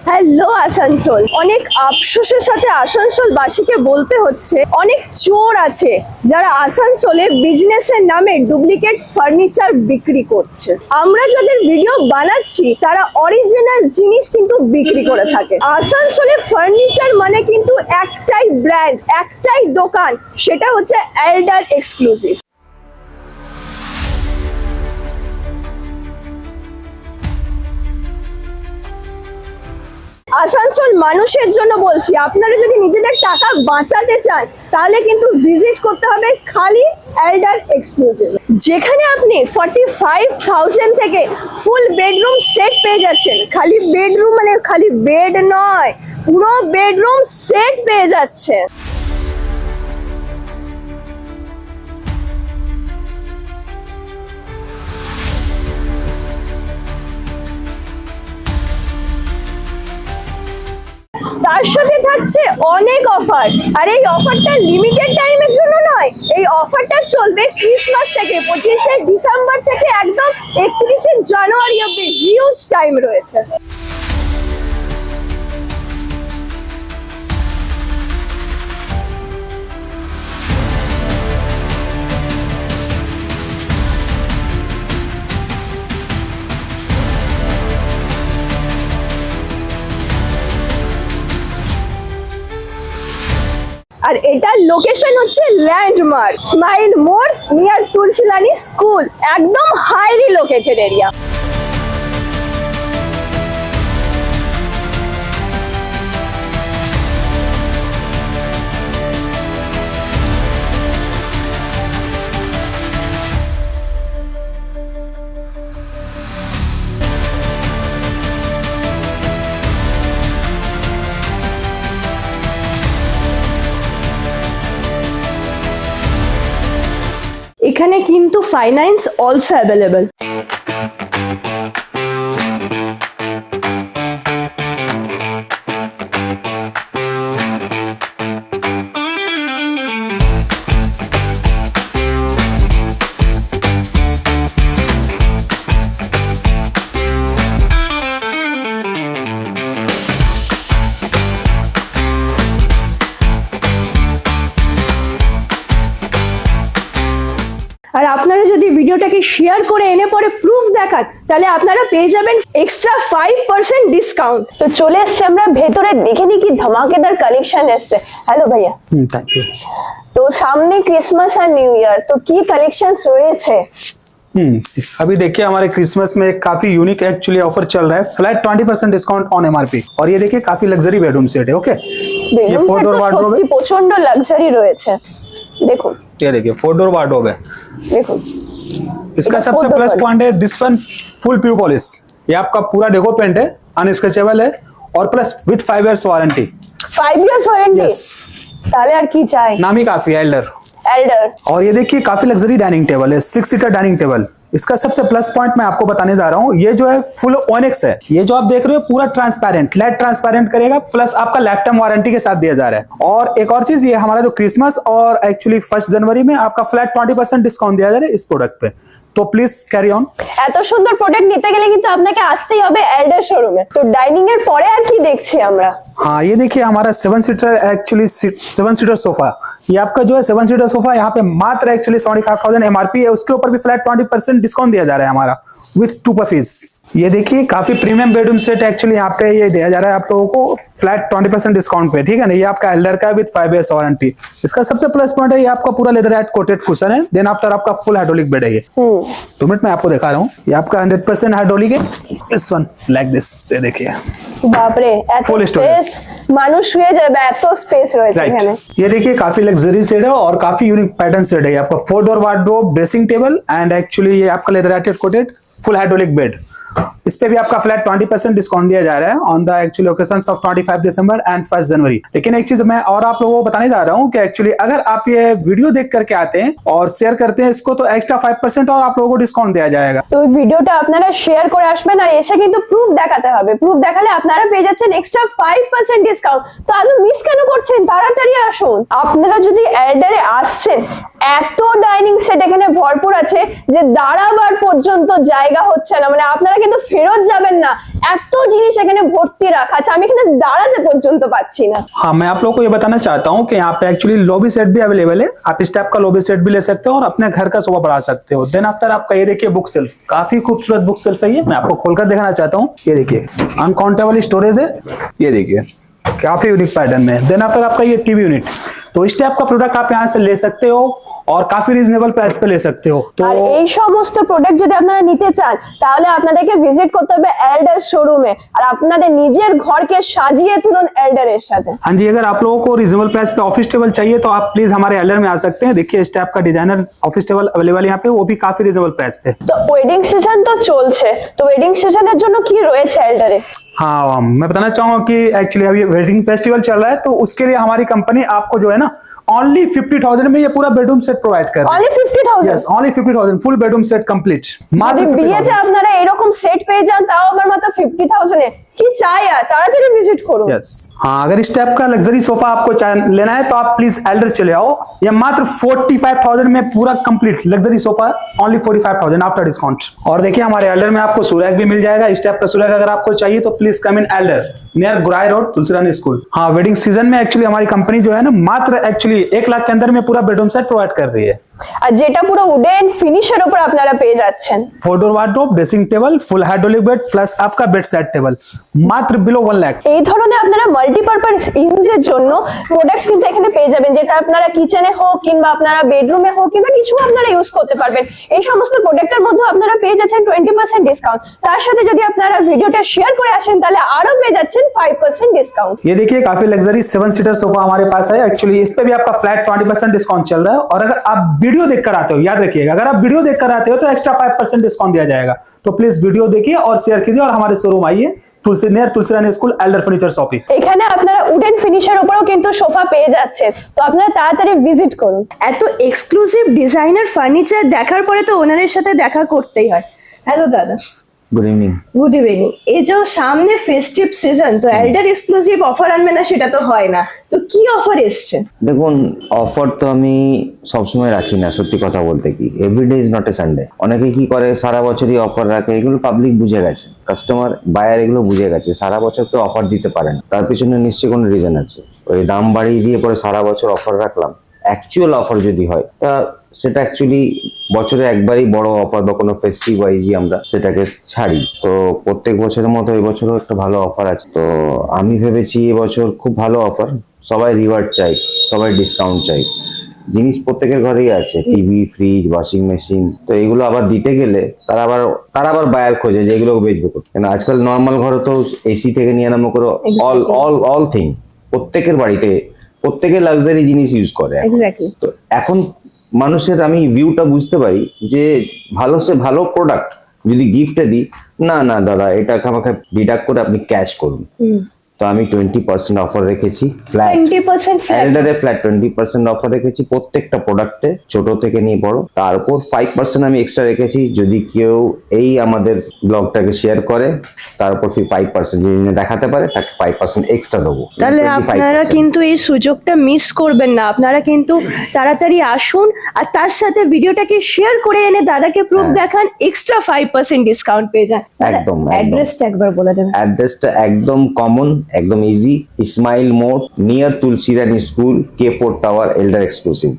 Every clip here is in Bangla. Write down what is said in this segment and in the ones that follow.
হ্যালো আসানসোল। অনেক আফসোসের সাথে আসানসোল বাসীকে বলতে হচ্ছে অনেক চোর আছে যারা আসানসোলে বিজনেসের নামে ডুপ্লিকেট ফার্নিচার বিক্রি করছে। আমরা যাদের ভিডিও বানাচ্ছি তারা অরিজিনাল জিনিস কিন্তু বিক্রি করে থাকে। আসানসোলে ফার্নিচার মানে কিন্তু একটাই ব্র্যান্ড, একটাই দোকান, সেটা হচ্ছে এল্ডার এক্সক্লুসিভ। আসানসোল মানুষের জন্য বলছি, আপনারা যদি নিজেদের টাকা বাঁচাতে চান তাহলে কিন্তু ভিজিট করতে হবে খালি এল্ডার এক্সক্লুসিভ, যেখানে আপনি 45,000 থেকে ফুল বেডরুম সেট পেয়ে যাচ্ছেন। খালি বেডরুম মানে খালি বেড নয়, পুরো বেডরুম সেট পেয়ে যাচ্ছেন। তার সাথে থাকছে অনেক অফার, আর এই অফারটা লিমিটেড টাইমের জন্য নয়। এই অফারটা চলবে ক্রিসমাস থেকে 25শে ডিসেম্বর থেকে একদম 31শে জানুয়ারি অব্দি। হিউজ টাইম রয়েছে। আর এটার লোকেশন হচ্ছে ল্যান্ডমার্ক স্মাইল মোড় নিয়ার তুলসিলানি স্কুল, একদম হাইলি লোকেটেড এরিয়া। এখানে কিন্তু ফাইন্যান্স অলসো অ্যাভেলেবল। আর আপনারা যদি ভিডিওটাকে শেয়ার করে এনে পরে প্রুফ দেখান তাহলে আপনারা পেয়ে যাবেন এক্সট্রা 5% ডিসকাউন্ট। তো চলে এসছে আমরা ভেতরে, দেখে নি কি ধমাকেদার কালেকশন এসছে। হ্যালো ভাইয়া। Thank you. তো সামনে क्रिसमस আর নিউ ইয়ার, তো কি কালেকশনস রয়েছে? अभी देखिए हमारे क्रिसमस में काफी यूनिक एक्चुअली ऑफर चल रहा है, फ्लैट 20% डिस्काउंट ऑन एमआरपी। और ये देखिए काफी लग्जरी बेडरूम सेट है। ओके, ये 4 डोर वार्डरोब है, প্রচন্ড লাক্সারি রয়েছে। দেখুন, ये देखिए 4 डोर वार्डरोब है। দেখুন इसका सबसे प्लस पॉइंट है दिस वन फुल प्यू पॉलिश। ये आपका पूरा डेको पेंट है, अनस्केचेबल है और plus with 5 years warranty. 5 years warranty, তাহলে আর কি চাই? नाम ही काफी है, एल्डर। और ये देखिए काफी लग्जरी डाइनिंग टेबल है, 6 सीटर डाइनिंग टेबल। इसका सबसे प्लस पॉइंट मैं आपको बताने जा रहा हूँ, ये जो है फुल ओनिक्स है। ये जो आप देख रहे हो पूरा ट्रांसपेरेंट, लेड ट्रांसपेरेंट करेगा, प्लस आपका लाइफ टाइम वारंटी के साथ दिया जा रहा है। और एक और चीज, ये हमारा जो क्रिसमस और एक्चुअली 1 जनवरी में आपका फ्लैट 20% डिस्काउंट दिया जा रहा है इस प्रोडक्ट पे। तो प्लीज कैरी ऑन। এত সুন্দর প্রোডাক্ট নিতে গেলে কিন্তু আপনাকে আসতেই হবে এল্ডার শোরুমে। তো ডাইনিং এর পরে আর কি দেখছি আমরা? हाँ, ये देखिए हमारा 7 सीटर एक्चुअली 7 सीटर सोफा। ये आपका जो है 7 सीटर सोफा यहाँ पे मात्र एक्चुअली 75,000 एमआरपी है, उसके ऊपर भी फ्लैट 20% डिस्काउंट दिया जा रहा है हमारा विथ 2 पफीज। ये देखिए काफी प्रीमियम बेडरूम सेट एक्चुअली यहाँ पे ये दिया जा रहा है आप लोगों को फ्लैट 20% डिस्काउंट पे, ठीक है ना। ये आपका एल्डर का विथ 5 इयर्स वारंटी। इसका सबसे प्लस पॉइंट है ये आपका पूरा लेदरहाइट कोटेड कुशन है। देन आफ्टर आपका फुल हाइड्रोलिक बेड है ये। 2 मिनट में आपको दिखा रहा हूँ, ये आपका 100% हाइड्रोलिक है। दिस वन लाइक दिस, ये देखिए বাপরে এত Full storage। স্পেস, মানুষ শুয়ে যাবে এত স্পেস রয়েছে এখানে। राइट, ये देखिए काफी लग्जरी सेट है और काफी यूनिक पैटर्न सेट है। ये आपका 4 door wardrobe, dressing table and actually ये आपका लेदरहाइटेड कोटेड फुल हाइड्रोलिक बेड। इस पे भी आपका फ्लैट 20% डिस्काउंट दिया जा रहा है on the actually occasions of 25 December and 1 जनवरी। लेकिन एक चीज मैं और आप लोगों को बताने जा रहा हूँ कि एक्चुअली अगर आप ये वीडियो देख करके आते हैं और शेयर करते हैं इसको, तो एक्स्ट्रा 5% और आप लोगों को डिस्काउंट दिया जाएगा। তো ভিডিওটা আপনারা শেয়ার করে আসবেন আর এসে কিন্তু প্রুফ দেখাতে হবে। প্রুফ দেখালে আপনারা পেয়ে যাচ্ছেন এক্সট্রা 5% ডিসকাউন্ট। তো আদৌ মিস কেন করছেন? তাড়াতাড়ি আসুন। আপনারা যদি এল্ডারে আসছেন, এত ডাইনিং সেট এখানে ভরপুর আছে যে দাঁড়াবার পর্যন্ত জায়গা হচ্ছে না, মানে আপনারা কিন্তু ফেরত যাবেন না, এত জিনিস এখানে ভর্তি রাখা আছে, আমি এখানে দাঁড়াতে পর্যন্ত পাচ্ছি না। हाँ, मैं आप लोगों को ये बताना चाहता हूँ कि यहाँ पे एक्चुअली लॉबी सेट भी अवेलेबल है। आप इस टाइप का लॉबी सेट भी ले सकते हो और अपने घर का शोभा बढ़ा सकते हो। देन आफ्टर आपका ये देखिए बुक सेल्फ, काफी खूबसूरत बुक सेल्फ है ये, मैं आपको खोलकर दिखाना चाहता हूँ। ये देखिए अनकाउंटेबल स्टोरेज है, ये देखिए काफी यूनिक पैटर्न में। देन आफ्टर आपका ये टीवी यूनिट, तो इस टाइप का प्रोडक्ट आप यहाँ से ले सकते हो और काफी रीजनेबल प्राइस पे ले सकते हो। तो আর এই সমস্ত প্রোডাক্ট যদি আপনারা নিতে চান তাহলে আপনাদেরকে ভিজিট করতে হবে এল্ডার শোরুমে, আর আপনাদের নিজের ঘরকে সাজিয়ে তুলুন এল্ডারের সাথে। हाँ जी, अगर आप लोगों को रीजनेबल प्राइस पे ऑफिस टेबल चाहिए तो आप प्लीज हमारे एल्डर में आ सकते हैं। देखिए इस टाइप का डिजाइनर ऑफिस टेबल अवेलेबल यहाँ पे, वो भी काफी रीजनेबल प्राइस पे। তো ওয়েডিং সিজন তো চলছে, তো ওয়েডিং সিজনের জন্য কি রয়েছে এল্ডারে? हाँ, मैं बताना चाहूंगा कि एक्चुअली अभी वेडिंग फेस्टिवल चल रहा है, तो उसके लिए हमारी कंपनी आपको जो है ना ओनली 50,000 में ये पूरा बेडरूम सेट प्रोवाइड कर रही है। Only 50,000? Yes, only 50,000 full bedroom set complete, मात्र যদি বিয়েতে 50,000। আপনারা এরকম সেট পেয়ে যান তাও আমার মাত্র 50,000 এ, কি চাই আর, তাড়াতাড়ি ভিজিট করুন। यस, हाँ, अगर इस टाइप का लग्जरी सोफा आपको लेना है तो आप प्लीज एल्डर चले आओ। ये मात्र 45,000 में पूरा complete luxury sofa, only 45,000 after discount. और देखिए हमारे एल्डर में आपको सुरैक भी मिल जाएगा। इस टाइप का सुरैक अगर आपको चाहिए तो please come in Elder near गुराई रोड तुलसीरानी स्कूल। हाँ, वेडिंग सीजन में एक्चुअली हमारी कंपनी जो है ना मात्र एक्चुअली 1 लाख के अंदर में पूरा बेडरूम सेट प्रोवाइड कर रही है, আর যেটা পুরো উডেন ফিনিশের উপর আপনারা পেয়ে যাচ্ছেন। 4 door wardrobe, dressing table, full hydraulic bed plus आपका बेड सेट टेबल, मात्र बिलो 1 लाख। এই ধরনের আপনারা মাল্টিপারপাস ইউজের জন্য প্রোডাক্টস কিন্তু এখানে পেয়ে যাবেন, যেটা আপনারা কিচেনে হোক কিংবা আপনারা বেডরুমে হোক কিংবা কিছু আপনারা ইউজ করতে পারবেন। এই সমস্ত প্রোডাক্টের মধ্যে আপনারা পেয়ে যাচ্ছেন 20% ডিসকাউন্ট। তার সাথে যদি আপনারা ভিডিওটা শেয়ার করে আসেন তাহলে আরো পেয়ে যাচ্ছেন 5% ডিসকাউন্ট। ये देखिए काफी लग्जरी 7 सीटर सोफा हमारे पास है। एक्चुअली इस पे भी आपका फ्लैट 20% डिस्काउंट चल रहा है, और अगर आप वीडियो देखकर आते हो, याद रखिएगा अगर आप वीडियो देखकर आते हो तो एक्स्ट्रा 5% डिस्काउंट दिया जाएगा। तो प्लीज वीडियो देखिए और शेयर कीजिए और हमारे शोरूम आइए, तुलसीरानी स्कूल, एल्डर फर्नीचर शॉपिंग। এখানে আপনারা উডেন ফিনিশের উপরেও কিন্তু সোফা পেয়ে যাচ্ছেন, তো আপনারা তাড়াতাড়ি ভিজিট করুন। এত এক্সক্লুসিভ ডিজাইনার ফার্নিচার দেখার পরে তো ওনারের সাথে দেখা করতেই হয়। হ্যালো দাদা, গুড ইভিনিং। Good evening. এই যে সামনে ফেস্টিভ সিজন, তো এল্ডার এক্সক্লুসিভ অফার আনবে না সেটা তো হয় না, তো কি অফার এসছে? দেখুন, অফার তো আমি সবসময় রাখি না, সত্যি কথা বলতে কি, everyday is not a Sunday. অনেকে কি করে সারা বছরই অফার রাখে, এগুলো পাবলিক বুঝে গেছে, কাস্টমার বায়ার এগুলো বুঝে গেছে, সারা বছর কেউ অফার দিতে পারে না। তার পিছনে নিশ্চয়ই কোনো রিজন আছে। ওই দাম বাড়িয়ে দিয়ে পরে সারা বছর অফার রাখলাম, অ্যাকচুয়াল অফার যদি হয় তা সেটা অ্যাকচুয়ালি বছরে একবারই বড় অফার বা কোনো ফেস্টিভ ওয়াইজই আমরা সেটাকে ছাড়ি। তো প্রত্যেক বছরের মতো এবছরও একটা ভালো অফার আছে। তো আমি ভেবেছি এবছর খুব ভালো অফার, সবাই রিওয়ার্ড চাই, সবাই ডিসকাউন্ট চাই। জিনিস প্রত্যেকের ঘরেই আছে, টিভি, ফ্রিজ, ওয়াশিং মেশিন, তো এগুলো আবার দিতে গেলে তারা আবার বায়ার খোঁজে যে এগুলো বেচবো, কেন আজকাল নর্মাল ঘরে তো এসি থেকে নিয়ে আরম্ভ করে অল থিং প্রত্যেকের বাড়িতে প্রত্যেকের লাক্সারি জিনিস ইউজ করে। তো এখন মানুষের আমি ভিউটা বুঝতে পারি যে ভালো প্রোডাক্ট যদি গিফটে দিই, না দাদা এটা আমাকে ডিডাক্ট করে আপনি ক্যাশ করুন। তো আমি 20% অফার রেখেছি, ফ্ল্যাট 20% অফার রেখেছি প্রত্যেকটা প্রোডাক্টে, ছোট থেকে নিয়ে বড়। তারপর 5% আমি এক্সট্রা রেখেছি, যদি কেউ এই আমাদের ব্লগটাকে শেয়ার করে তারপর 5% যদি দেখাতে পারে তাকে 5% এক্সট্রা দেবো। তাহলে আপনারা কিন্তু এই সুযোগটা মিস করবেন না, আপনারা কিন্তু তাড়াতাড়ি আসুন আর তার সাথে ভিডিওটাকে শেয়ার করে এনে দাদাকে প্রুফ দেখান, এক্সট্রা 5% ডিসকাউন্ট পেয়ে যান। একদম অ্যাড্রেসটা একবার বলে দেন। অ্যাড্রেসটা একদম কমন, একদম ইজি, ইসমাইল মোড় near Tulsirani school, K4 tower, elder exclusive.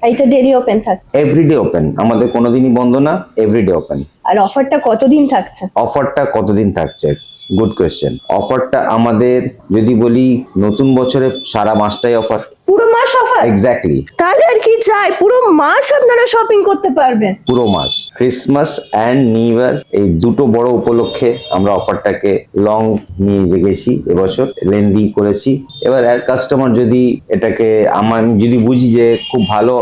এইটা ডেলি ওপেন থাকে? এভরিডে ওপেন, আমাদের কোনোদিনই বন্ধ না, এভরিডে ওপেন। আর অফারটা কতদিন থাকছে? অফারটা কতদিন থাকছে, গুড কোয়েশ্চেন। অফারটা আমাদের যদি বলি নতুন বছরে সারা মাসটাই অফার, পুরো মাস অফার? এক্স্যাক্টলি। তাহলে আর কি চাই, পুরো মাস আপনারা শপিং করতে পারবেন। পুরো মাস, ক্রিসমাস অ্যান্ড নিউ ইয়ার এই দুটো বড় উপলক্ষে আমরা অফারটাকে লং নিয়ে গেছি, এবছর লেন্দি করেছি। এবার এক কাস্টমার যদি এটাকে আমি যদি বুঝি যে খুব ভালো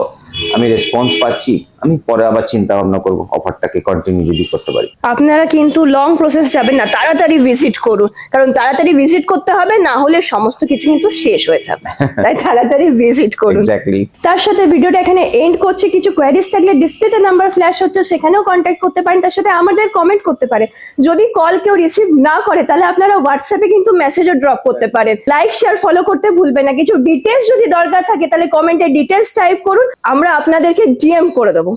আমি রেসপন্স পাচ্ছি, আমি পরে আবার চিন্তা ভাবনা করবো অফারটাকে কন্টিনিউ যদি করতে পারি। আপনারা কিন্তু লং প্রসেস যাবেন না, তাড়াতাড়ি ভিজিট করুন, কারণ তাড়াতাড়ি ভিজিট করতে হবে, না হলে সমস্ত কিছু কিন্তু শেষ হয়ে যাবে, তাই তাড়াতাড়ি ভিজিট করুন। এক্স্যাক্টলি। তার সাথে ভিডিওটা এখানে এন্ড করছি। কিছু কোয়েরিজ থাকলে ডিসপ্লেতে নাম্বার ফ্ল্যাশ হচ্ছে, সেখানেও কন্ট্যাক্ট করতে পারেন, তার সাথে আমাদের কমেন্ট করতে পারেন। যদি কল কেউ রিসিভ না করে তাহলে আপনারা হোয়াটসঅ্যাপে কিন্তু মেসেজও ড্রপ করতে পারেন। লাইক শেয়ার ফলো করতে ভুলবেন না। কিছু ডিটেলস যদি দরকার থাকে তাহলে কমেন্টে ডিটেলস টাইপ করুন, আমরা আপনাদেরকে ডিএম করে দেবো।